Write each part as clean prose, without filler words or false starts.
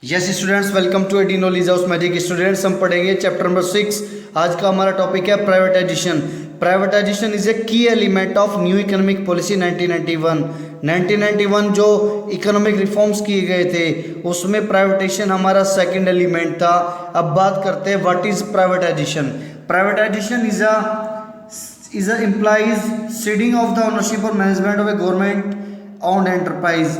Yes students, welcome to AD knowledge house magic. Students, हम पढ़ेंगे chapter number 6। आज का हमारा टॉपिक है प्राइवेटाइजेशन। प्राइवेटाइजेशन इज ए की element of new economic policy 1991 जो इकोनॉमिक रिफॉर्म्स किए गए थे उसमें प्राइवेटाइजेशन हमारा सेकंड एलिमेंट था। अब बात करते हैं what is privatisation. Privatisation is a implies ceding of the ownership और management of a government owned enterprise.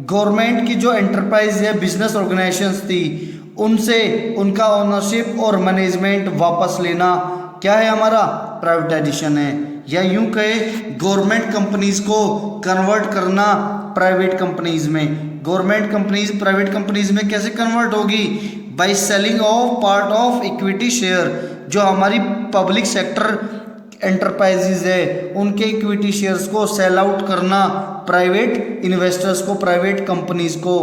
Government की जो एंटरप्राइज है, बिजनेस ऑर्गेनाइजेशंस थी, उनसे उनका ओनरशिप और मैनेजमेंट वापस लेना क्या है, हमारा प्राइवेटाइजेशन है। या यूं कहे गवर्नमेंट कंपनीज को कन्वर्ट करना प्राइवेट कंपनीज में। गवर्नमेंट कंपनीज प्राइवेट कंपनीज में कैसे कन्वर्ट होगी? By selling of part of equity share. जो हमारी पब्लिक सेक्टर एंटरप्राइजेज है उनके इक्विटी शेयर्स को सेल आउट करना प्राइवेट इन्वेस्टर्स को, प्राइवेट कंपनीज को,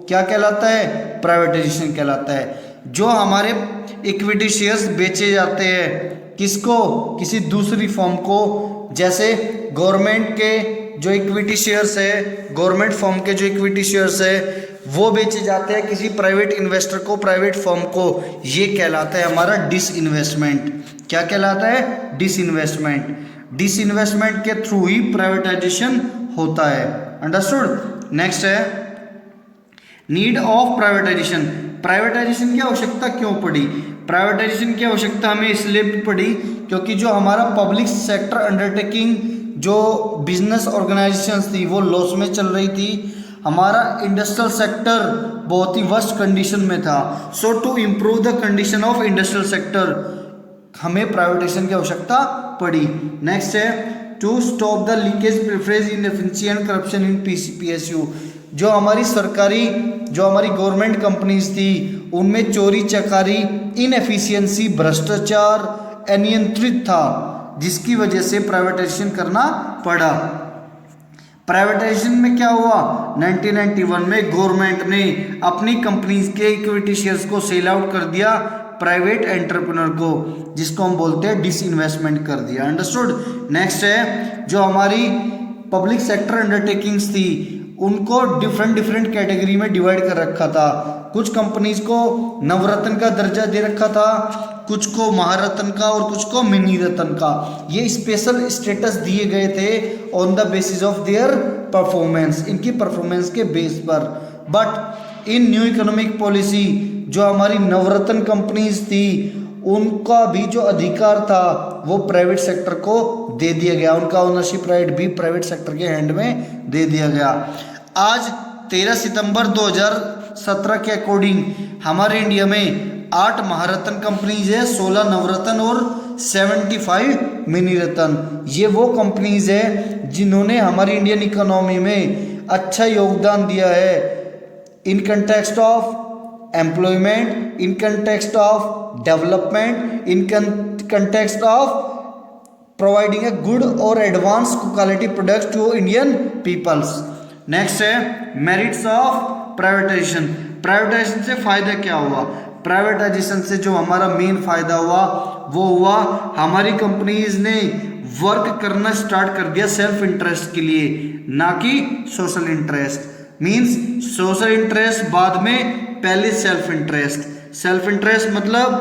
क्या कहलाता है? प्राइवेटाइजेशन कहलाता है। जो हमारे इक्विटी शेयर्स बेचे जाते हैं किसको? किसी दूसरी फर्म को। जैसे गवर्नमेंट के जो इक्विटी शेयर्स है, गवर्नमेंट फर्म के जो इक्विटी शेयर्स है वो बेचे जाते हैं किसी प्राइवेट इन्वेस्टर को, प्राइवेट फर्म को। ये कहलाता है हमारा डिसइन्वेस्टमेंट। क्या कहलाता है? डिसइन्वेस्टमेंट। डिसइन्वेस्टमेंट के थ्रू ही प्राइवेटाइजेशन होता है। अंडरस्टूड? नेक्स्ट है नीड ऑफ प्राइवेटाइजेशन। प्राइवेटाइजेशन की आवश्यकता क्यों पड़ी? प्राइवेटाइजेशन की आवश्यकता हमें इसलिए पड़ी क्योंकि जो हमारा पब्लिक सेक्टर अंडरटेकिंग, जो बिजनेस ऑर्गेनाइजेशंस थी वो लॉस में चल रही थी। हमारा इंडस्ट्रियल सेक्टर बहुत ही वर्स्ट कंडीशन में था। So to improve the condition of industrial sector हमें प्राइवेटाइजेशन की आवश्यकता पड़ी। नेक्स्ट है to stop the leakage, preference, inefficiency and corruption in PSU. जो हमारी सरकारी, जो हमारी गवर्नमेंट कंपनीज थी उनमें चोरी चकारी, इनएफिशिएंसी, भ्रष्टाचार अनियंत्रित था, जिसकी वजह से प्राइवेटाइजेशन करना पड़ा। प्राइवेटाइजेशन में क्या हुआ? 1991 में गवर्नमेंट ने अपनी कंपनीज के इक्विटी शेयर्स को सेल आउट कर दिया प्राइवेट एंटरप्रेन्योर को, जिसको हम बोलते हैं डिसइन्वेस्टमेंट कर दिया। अंडरस्टूड? नेक्स्ट है जो हमारी पब्लिक सेक्टर अंडरटेकिंग्स थी उनको डिफरेंट कैटेगरी में डिवाइड कर रखा था। कुछ कंपनीज को नवरत्न का दर्जा दे रखा था, कुछ को महारत्न का और कुछ को मिनी रत्न का। ये स्पेशल स्टेटस दिए गए थे on the basis of their performance, इनकी परफॉर्मेंस के बेस पर। But in new economic policy जो हमारी नवरत्न कंपनीज थी उनका भी जो अधिकार था वो प्राइवेट सेक्टर को दे दिया गया, उनका ओनरशिप राइट भी प्राइवेट सेक्टर के हैंड में दे दिया गया। आज 13 सितंबर 2017 के अकॉर्डिंग हमारे इंडिया में 8 महारत्न कंपनीज है, 16 नवरत्न और 75 मिनी रत्न। ये वो कंपनीज है जिन्होंने हमारी इंडियन इकोनॉमी में अच्छा योगदान दिया है in context of employment, in context of development, in context of providing a good और advance quality products to Indian peoples. Next है मेरिट्स ऑफ प्राइवेटाइजेशन। प्राइवेटाइजेशन से फायदा क्या हुआ? प्राइवेटाइजेशन से जो हमारा मेन फायदा हुआ वो हुआ हमारी कंपनीज ने वर्क करना स्टार्ट कर दिया सेल्फ इंटरेस्ट के लिए, ना कि social interest. Means social interest बाद में, पहले सेल्फ इंटरेस्ट। सेल्फ इंटरेस्ट मतलब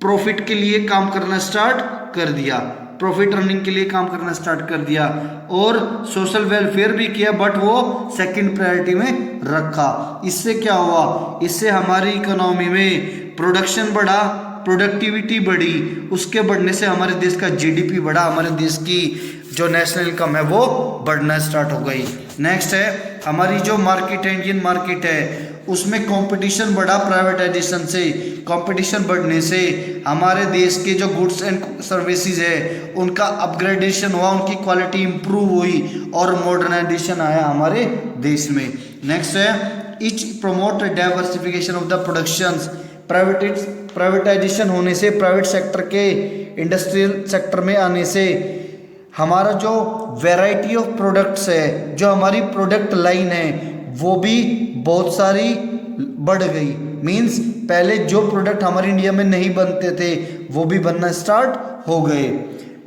प्रॉफिट के लिए काम करना स्टार्ट कर दिया, प्रॉफिट अर्निंग के लिए काम करना स्टार्ट कर दिया, और सोशल वेलफेयर भी किया बट वो सेकंड प्रायोरिटी में रखा। इससे क्या हुआ? इससे हमारी इकोनॉमी में प्रोडक्शन बढ़ा, प्रोडक्टिविटी बढ़ी, उसके बढ़ने से हमारे देश का जीडीपी बढ़ा, हमारे देश की जो नेशनल इनकम है वो बढ़ना स्टार्ट हो गई। नेक्स्ट है हमारी जो मार्केट है, इंडियन मार्केट है, उसमें कंपटीशन बढ़ा प्राइवेटाइजेशन से। कंपटीशन बढ़ने से हमारे देश के जो गुड्स एंड सर्विसेज है उनका अपग्रेडेशन हुआ, उनकी क्वालिटी इंप्रूव हुई और मॉडर्नाइजेशन आया हमारे देश में। नेक्स्ट है etch promote diversification of the productions. Privatisation होने से, प्राइवेट सेक्टर के इंडस्ट्रियल सेक्टर में आने से हमारा जो वैरायटी ऑफ प्रोडक्ट्स है, जो हमारी प्रोडक्ट लाइन है वो भी बहुत सारी बढ़ गई। मींस पहले जो प्रोडक्ट हमारे इंडिया में नहीं बनते थे वो भी बनना स्टार्ट हो गए।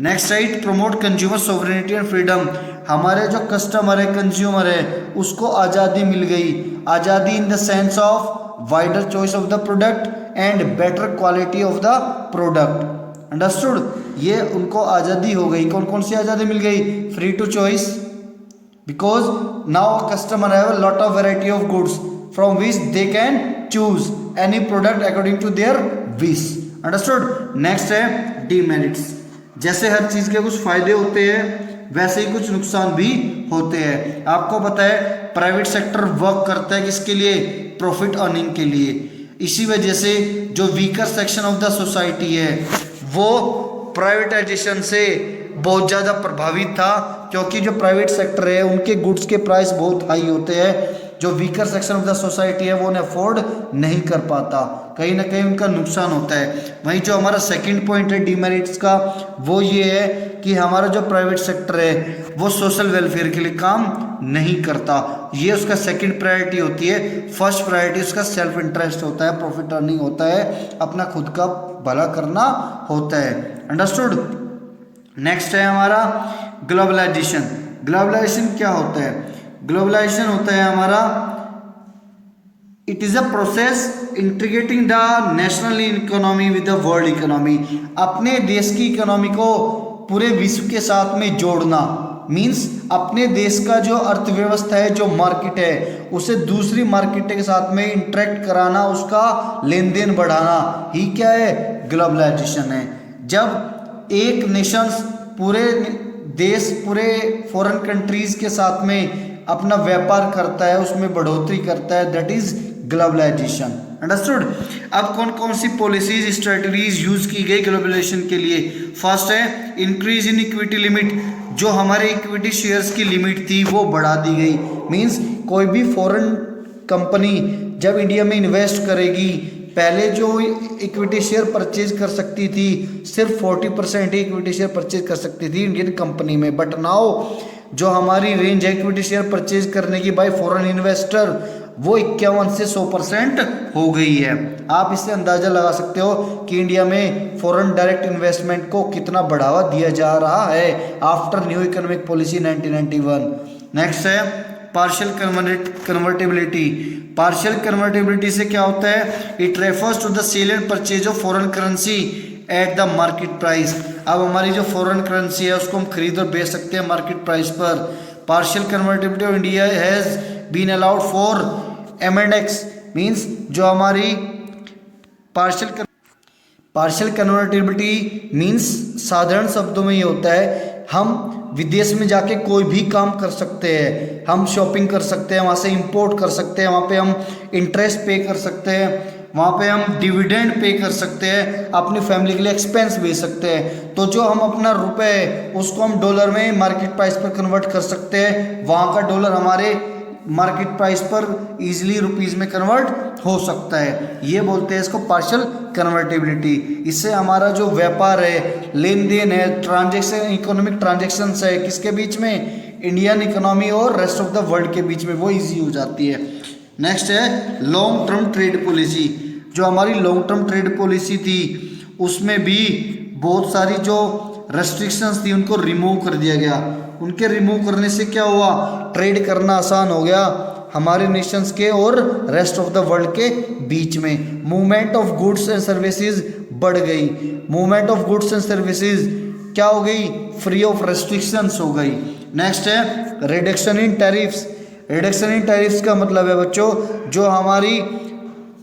Next side promote consumer sovereignty and freedom. हमारे जो कस्टमर है, कंज्यूमर है, उसको आज़ादी मिल गई। आज़ादी in the sense of wider choice of the product and better quality of the product. Understood. ये उनको आज़ादी हो गई। कौन कौन सी आज़ादी मिल गई? Free to choice, because now customer have a lot of variety of goods from which they can choose any product according to their wish. Understood. Next है डीमेरिट्स। जैसे हर चीज के कुछ फायदे होते हैं वैसे ही कुछ नुकसान भी होते हैं। आपको पता है प्राइवेट सेक्टर वर्क करता है किसके लिए? प्रॉफिट अर्निंग के लिए। इसी वजह से जो weaker section of the society है वो प्राइवेटाइजेशन से बहुत ज़्यादा प्रभावित था, क्योंकि जो प्राइवेट सेक्टर है उनके गुड्स के प्राइस बहुत हाई होते हैं। जो weaker section of the society है वो उन्हें अफोर्ड नहीं कर पाता, कहीं ना कहीं उनका नुकसान होता है। वहीं जो हमारा सेकंड पॉइंट है डीमेरिट्स का वो ये है कि हमारा जो प्राइवेट सेक्टर है वो सोशल वेलफेयर के लिए काम नहीं करता। ये उसका सेकंड प्रायोरिटी होती है। फर्स्ट प्रायोरिटी उसका सेल्फ इंटरेस्ट होता है, प्रॉफिट अर्निंग होता है, अपना खुद का भला करना होता है। अंडरस्टूड। नेक्स्ट है हमारा ग्लोबलाइजेशन। ग्लोबलाइजेशन क्या होता है? ग्लोबलाइजेशन होता है हमारा it is a process integrating the national economy with the world economy. अपने देश की इकोनॉमी को पूरे विश्व के साथ में जोड़ना, मीन्स अपने देश का जो अर्थव्यवस्था है, जो मार्केट है, उसे दूसरी मार्केट के साथ में इंटरेक्ट कराना, उसका लेन देन बढ़ाना ही क्या है? ग्लोबलाइजेशन है। जब एक नेशंस पूरे देश पूरे फॉरेन कंट्रीज के साथ में अपना व्यापार करता है, उसमें बढ़ोतरी करता है, दैट इज ग्लोबलाइजेशन। अंडरस्टूड। अब कौन कौन सी पॉलिसीज स्ट्रेटजीज यूज की गई ग्लोबलाइजेशन के लिए? फर्स्ट है इंक्रीज इन इक्विटी लिमिट। जो हमारे इक्विटी शेयर्स की लिमिट थी वो बढ़ा दी गई। मींस कोई भी फॉरेन कंपनी जब इंडिया में इन्वेस्ट करेगी, पहले जो इक्विटी शेयर परचेज कर सकती थी सिर्फ 40% ही इक्विटी शेयर परचेज कर सकती थी इंडियन कंपनी में, बट नाउ जो हमारी रेंज है इक्विटी शेयर परचेज करने की बाय फॉरेन इन्वेस्टर वो 51 से 100% हो गई है। आप इससे अंदाजा लगा सकते हो कि इंडिया में फॉरेन डायरेक्ट इन्वेस्टमेंट को कितना बढ़ावा दिया जा रहा है after new economic policy 1991। Next है पार्शियल कन्वर्टेबिलिटी। पार्शियल कन्वर्टेबिलिटी से क्या होता है? It refers to the sale and purchase of foreign currency at the market price. अब हमारी जो फॉरेन करेंसी है उसको हम खरीद और बेच सकते हैं मार्केट प्राइस पर। Partial convertibility of India has been allowed for M and X, means जो हमारी पार्शियल कन्वर्टेबिलिटी मीन्स साधारण शब्दों में ये होता है हम विदेश में जाके कोई भी काम कर सकते हैं, हम शॉपिंग कर सकते हैं, वहाँ से इंपोर्ट कर सकते हैं, वहाँ पे हम इंटरेस्ट पे कर सकते हैं, वहाँ पे हम डिविडेंड पे कर सकते हैं, अपनी फैमिली के लिए एक्सपेंस भेज सकते हैं। तो जो हम अपना रुपए है उसको हम डॉलर में मार्केट प्राइस पर कन्वर्ट कर सकते हैं, वहाँ का डॉलर हमारे मार्केट प्राइस पर इजीली रुपीस में कन्वर्ट हो सकता है। ये बोलते हैं इसको पार्शियल कन्वर्टेबिलिटी। इससे हमारा जो व्यापार है, लेन देन है, ट्रांजेक्शन, इकोनॉमिक ट्रांजेक्शन्स है किसके बीच में? इंडियन इकोनॉमी और रेस्ट ऑफ द वर्ल्ड के बीच में, वो इजी हो जाती है। नेक्स्ट है लॉन्ग टर्म ट्रेड पॉलिसी। जो हमारी लॉन्ग टर्म ट्रेड पॉलिसी थी उसमें भी बहुत सारी जो रेस्ट्रिक्शंस थी उनको रिमूव कर दिया गया। उनके रिमूव करने से क्या हुआ? ट्रेड करना आसान हो गया हमारे नेशंस के और रेस्ट ऑफ द वर्ल्ड के बीच में। Movement of goods and services बढ़ गई। Movement of goods and services क्या हो गई? फ्री ऑफ रेस्ट्रिक्शंस हो गई। नेक्स्ट है reduction in tariffs. Reduction in tariffs का मतलब है बच्चों जो हमारी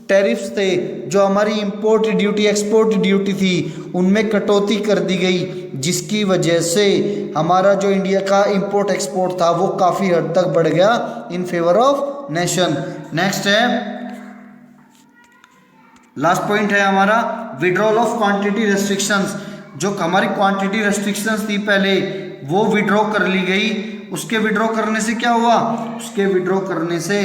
टैरिफ्स थे, जो हमारी इंपोर्ट ड्यूटी एक्सपोर्ट ड्यूटी थी उनमें कटौती कर दी गई, जिसकी वजह से हमारा जो इंडिया का इंपोर्ट एक्सपोर्ट था वो काफ़ी हद तक बढ़ गया in favour of nation. Next है लास्ट पॉइंट है हमारा विड्रॉल ऑफ क्वांटिटी रेस्ट्रिक्शंस। जो हमारी क्वांटिटी रेस्ट्रिक्शंस थी पहले वो विड्रॉ कर ली गई। उसके विड्रॉ करने से क्या हुआ? उसके विड्रॉ करने से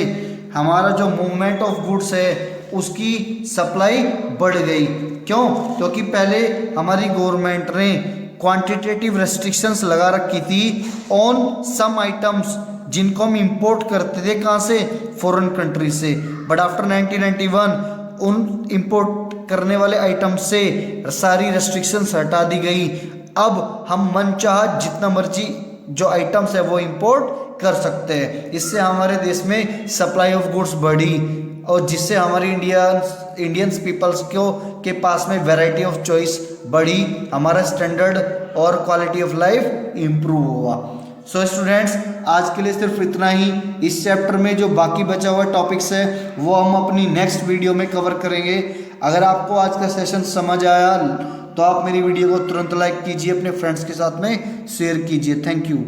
हमारा जो मूवमेंट ऑफ गुड्स है उसकी सप्लाई बढ़ गई। क्यों? क्योंकि पहले हमारी गवर्नमेंट ने क्वांटिटेटिव रेस्ट्रिक्शंस लगा रखी थी ऑन सम आइटम्स जिनको हम इंपोर्ट करते थे, कहाँ से? फॉरेन कंट्री से। बट आफ्टर 1991 उन इंपोर्ट करने वाले आइटम से सारी रेस्ट्रिक्शंस हटा दी गई। अब हम मनचाहा जितना मर्जी जो आइटम्स है वो इंपोर्ट कर सकते हैं। इससे हमारे देश में सप्लाई ऑफ गुड्स बढ़ी, और जिससे हमारी इंडियंस पीपल्स के पास में वैरायटी ऑफ चॉइस बढ़ी, हमारा स्टैंडर्ड और क्वालिटी ऑफ लाइफ इम्प्रूव हुआ। सो स्टूडेंट्स, आज के लिए सिर्फ इतना ही। इस चैप्टर में जो बाकी बचा हुआ टॉपिक्स है वो हम अपनी नेक्स्ट वीडियो में कवर करेंगे। अगर आपको आज का सेशन समझ आया तो आप मेरी वीडियो को तुरंत लाइक कीजिए, अपने फ्रेंड्स के साथ में शेयर कीजिए। Thank you.